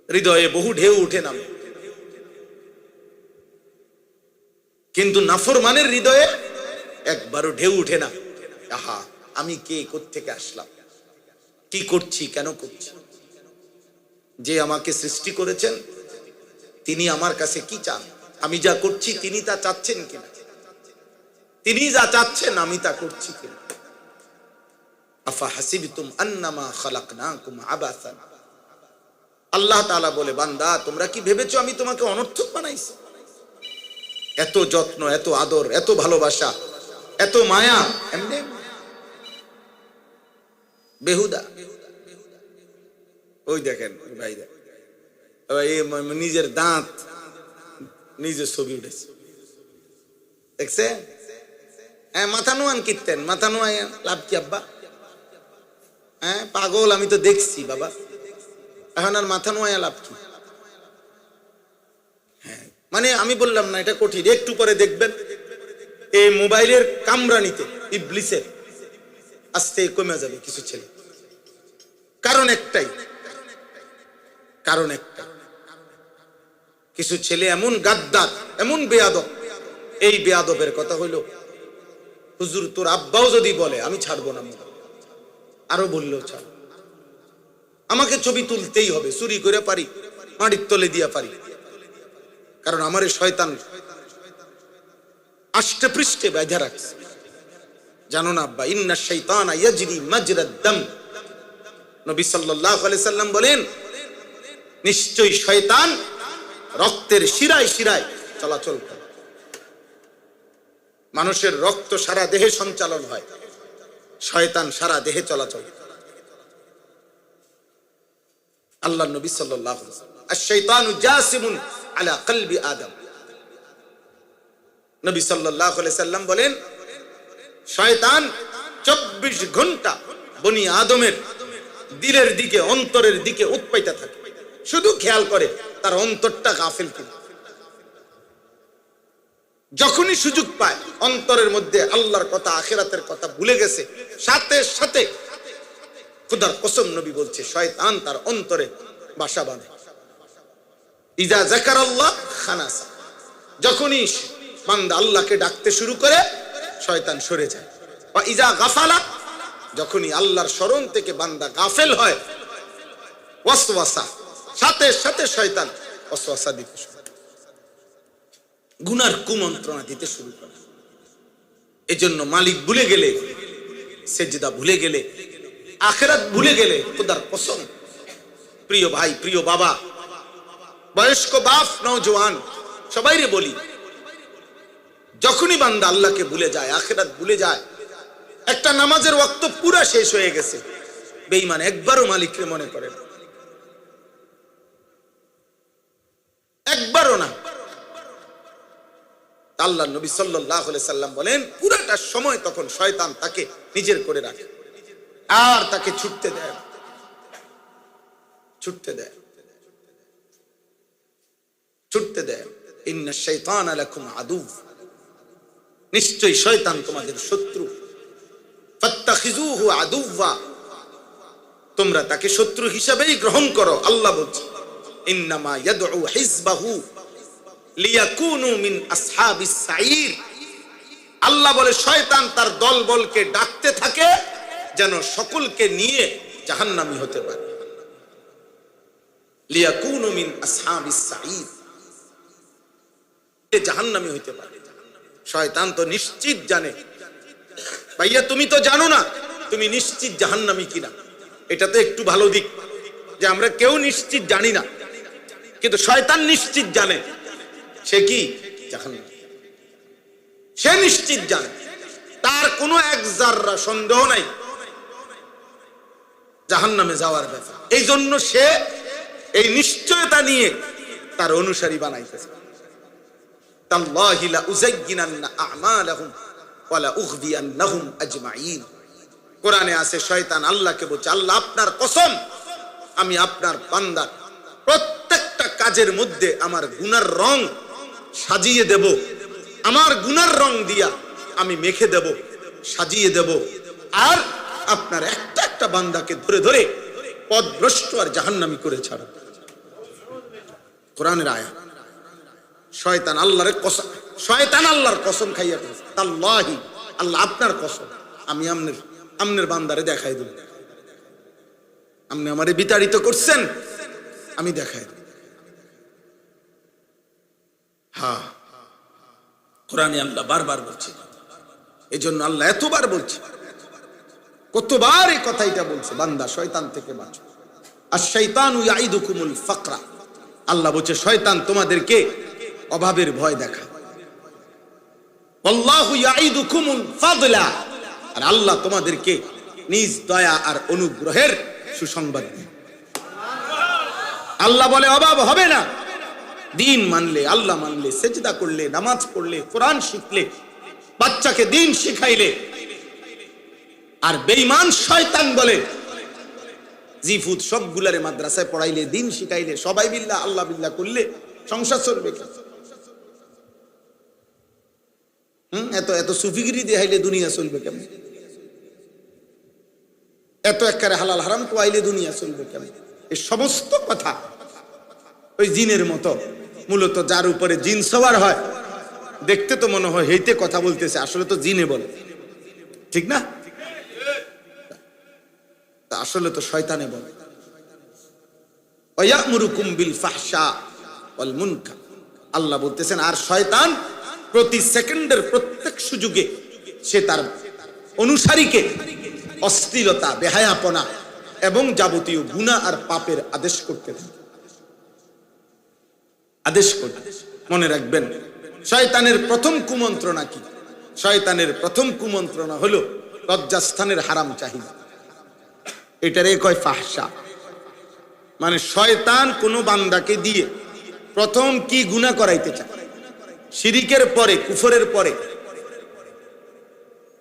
হৃদয়ে বহু ঢেউ উঠে নামে, কিন্তু নাফরমানের হৃদয়ে একবারও ঢেউ উঠে না। আহা, আমি কে, কোত্থেকে আসলাম, কি করছি, কেন করছি? যে আমাকে সৃষ্টি করেছেন তিনি আমার কাছে কি চান? আমি যা করছি তিনি তা চাচ্ছেন কিনা? তিনি যা চাচ্ছেন আমি তা করছি কিনা? আফা হাসিবতুম আন্নামা খালাকনাকুম আবাসান। আল্লাহ তাআলা বলে, বান্দা তোমরা কি ভেবেছো আমি তোমাকে অনর্থক বানাইছি? এত যত্ন, এত আদর, এত ভালোবাসা, এত মায়া এমনি বেহুদা? ওই দেখেন ভাই, নিজের দাঁত নিজের ছবি উঠেছে, দেখছে? হ্যাঁ, মাথা নোয়ান কীর্তেন, মাথা নোয়াই লাভ কি আব্বা? হ্যাঁ পাগল আমি তো দেখছি বাবা, এখন আর মাথা নোয়া লাভ কি? হ্যাঁ মানে আমি বললাম না এটা কঠিন, একটু পরে দেখবেন এই মোবাইলের কামরানিতে ইবলিসের আস্তে কমে যাবে কিছু ছেলে। কারণ একটাই, কিছু ছেলে এমন গাদ্দার, এমন বেয়াদব। এই বেয়াদবের কথা হইল, হুজুর তোর আব্বাও যদি বলে আমি ছাড়বো না, আরো বললেও ছাড়, আমাকে ছবি তুলতেই হবে, চুরি করে পারি, মাটির তলে দিয়া পারি, কারণ আমার শয়তান আষ্টে পৃষ্ঠে বাঁধা রাখছে। জানো না আব্বা, ইন্না শাইতানা ইয়াজরি মাজরাদ দাম, নবী সাল্লাল্লাহু আলাইহি সাল্লাম বলেন নিশ্চয়ই শয়তান রক্তের শিরায় শিরায় চলাচল করে। মানুষের রক্ত সারা দেহে সঞ্চালন হয়, শয়তান সারা দেহে চলাচল। আল্লাহ নবী সাল্লাল্লাহু আলাইহি ওয়াসাল্লাম আশ-শাইতানু জাসিমুন আলা কলবি আদম, নবী সাল্লাল্লাহু আলাইহি সাল্লাম বলেন শয়তান 24 ঘন্টা বনি আদমের দিলের দিকে, অন্তরের দিকে উৎপাইতে থাকে, শুধু খেয়াল করে তার অন্তরটা গাফিল কিনা। যখনই সুযোগ পায় অন্তরের মধ্যে আল্লাহর কথা, আখিরাতের কথা ভুলে গেছে, সাথে সাথে খুদার কসম নবী বলছে শয়তান তার অন্তরে বাসা বাঁধে। ইজা যাকারাল্লাহ খানাসা, যখনই বান্দা আল্লাহকে ডাকতে শুরু করে শয়তান সরে যায়। বা ইজা গাফালা, যখনই আল্লাহর স্মরণ থেকে বান্দা গাফেল হয়, ওয়াসওয়াসা, সাথে সাথে শয়তান ওয়াসওয়াসা দিতে শুরু করে, গুনার কুমন্ত্রণা দিতে শুরু করে। এজন্য মালিক ভুলে গেলে, সেজদা ভুলে গেলে, আখিরাত ভুলে গেলে খুদার কসম, প্রিয় ভাই, প্রিয় বাবা, বয়স্ক বাপ, নওজোয়ান সবাইরে বলি, যখনই বান্দা আল্লাহকে ভুলে যায়, আখিরাত ভুলে যায়, একটা নামাজের ওয়াক্ত পুরা শেষ হয়ে গেছে, বেঈমান একবারও মালিককে মনে করে না, একবারও না। আল্লাহ নবী সাল্লাল্লাহু আলাইহি সাল্লাম বলেন পুরাটা সময় তখন শয়তান তাকে নিজের করে রাখে, আর তাকে ছুটতে দেয়, ছুটতে দেয়, ছুটতে দেয়। ইন্নাশ শাইতানা লাকুম আদুব, নিশ্চয়ই শয়তান তোমাদের শত্রু। ফাত্তাখিযুহু আদুওয়া, তোমরা তাকে শত্রু হিসেবেই গ্রহণ করো। আল্লাহ বলছে ইন্নামা ইয়াদউ হিজবাহু লিয়াকুনু মিন আসহাবিস সাঈর, আল্লাহ বলে শয়তান তার দলবলকে ডাকতে থাকে যেন সকলকে নিয়ে জাহান্নামী হতে পারে। লিয়াকুনু মিন আসহাবিস সাঈর, জাহান্নামী হতে পারে। শয়তান তো নিশ্চিত জানে, ভাইয়া তুমি তো জানো না তুমি নিশ্চিত জাহান্নামী কিনা। এটা তো একটু ভালো দিক যে আমরা কেউ নিশ্চিত জানি না, কিন্তু শয়তান নিশ্চিত জানে সে কি জাহান্নামী, সে নিশ্চিত জানে, তার কোনো এক যাররা সন্দেহ নাই জাহান্নামে যাওয়ার ব্যাপারে। এই জন্য সে এই নিশ্চয়তা নিয়ে তার অনুসারী বানাইতেছে। তাল্লাহি লা উযায়্যিনান্না আ'মালাহুম ওয়া লা উগদিয়ান্নাহুম আজমাইন, কোরআনে আছে শয়তান আল্লাহকে বলছে আল্লাহ আপনার কসম আমি আপনার বান্দার প্রত্যেকটা কাজের মধ্যে আমার গুনার রং সাজিয়ে দেব, আমার গুনার রং দিয়া আমি মেখে দেব, সাজিয়ে দেব, আর আপনার একটা একটা বান্দাকে ধরে ধরে পথভ্রষ্ট আর জাহান্নামী করে ছাড়ব। কোরআনের আয়াত। শয়তান আল্লাহর কসম, শয়তান আল্লাহর কসম খাইয়া বলছে তাল্লাহি আল্লাহ আপনার কসম আমি আমনের বান্দারে দেখাই দেব, আপনি আমারে বিতাড়িত করছেন আমি দেখাই দেব। হ্যাঁ, কোরআনে আল্লাহ বারবার বলছে, এই জন্য আল্লাহ এতবার বলছে, কতবার এই কথাইটা বলছে বান্দা শয়তান থেকে বাঁচো। আর শাইতানু ইয়াইদুকুমুল ফাকরা, আল্লাহ বলছে শয়তান তোমাদেরকে অভাবের ভয় দেখায়। আল্লাহু ইয়াইদুকুমুল ফাদলা, আর আল্লাহ তোমাদেরকে নিজ দয়া আর অনুগ্রহের সুসংবাদ দেয়। আল্লাহ বলে অভাব হবে না, দিন মানলে, আল্লাহ মানলে, সেজদা করলে, নামাজ পড়লে, কোরআন শিখলে, বাচ্চাকে দিন শিখাইলে। আর বেঈমান শয়তান বলে জি ফুদ সবগুলারে মাদ্রাসায় পড়াইলে, দিন শিখাইলে, সবাই বিল্লাহ আল্লাহ বিল্লাহ করলে সংসার চলবে কেন? এত এত সুফিগিরি দেখাইলে দুনিয়া চলবে কেমন? এত একবারে হালাল হারাম কোয়াইলে দুনিয়া চলবে কেমন? এই সমস্ত কথা ওই জিনের মতো, মূলত যার উপরে জিন সওয়ার হয়, দেখতে তো মনে হয় হেইতে কথা বলতেছে, আসলে তো জিনে বলে, ঠিক না? আসলে তো শয়তানে বলে। ওয়ায়ামুরুকুম বিল ফাহশা ওয়াল মুনকার, আল্লাহ বলতেছেন, আর শয়তান প্রতি সেকেন্ডের প্রত্যেক সুযোগে সে তার অনুসারীকে অশ্লীলতা, বেহায়াপনা এবং যাবতীয় গুনাহ আর পাপের আদেশ করতে থাকে, আদেশ করতে। মনে রাখবেন, শয়তানের প্রথম কুমন্ত্রণা কি? শয়তানের প্রথম কুমন্ত্রণা হলো লজ্জাস্থানের হারাম চাহিদা। এটারে কয় ফাহশা। মানে শয়তান কোন বান্দাকে দিয়ে প্রথম কি গুনাহ করাইতে চায়? শিরিকের পরে, কুফরের পরে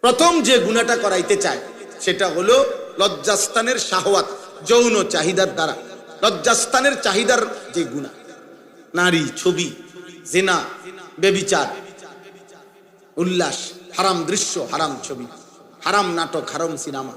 প্রথম যে গুনাহটা করাইতে চায় সেটা হলো লজ্জাস্থানের শাহওয়াত, যৌন চাহিদার দ্বারা। লজ্জাস্থানের চাহিদার যে গুনাহ, নারী, ছবি, জিনা, ব্যভিচার, উল্লাস, হারাম দৃশ্য, হারাম ছবি, হারাম নাটক, হারাম সিনেমা,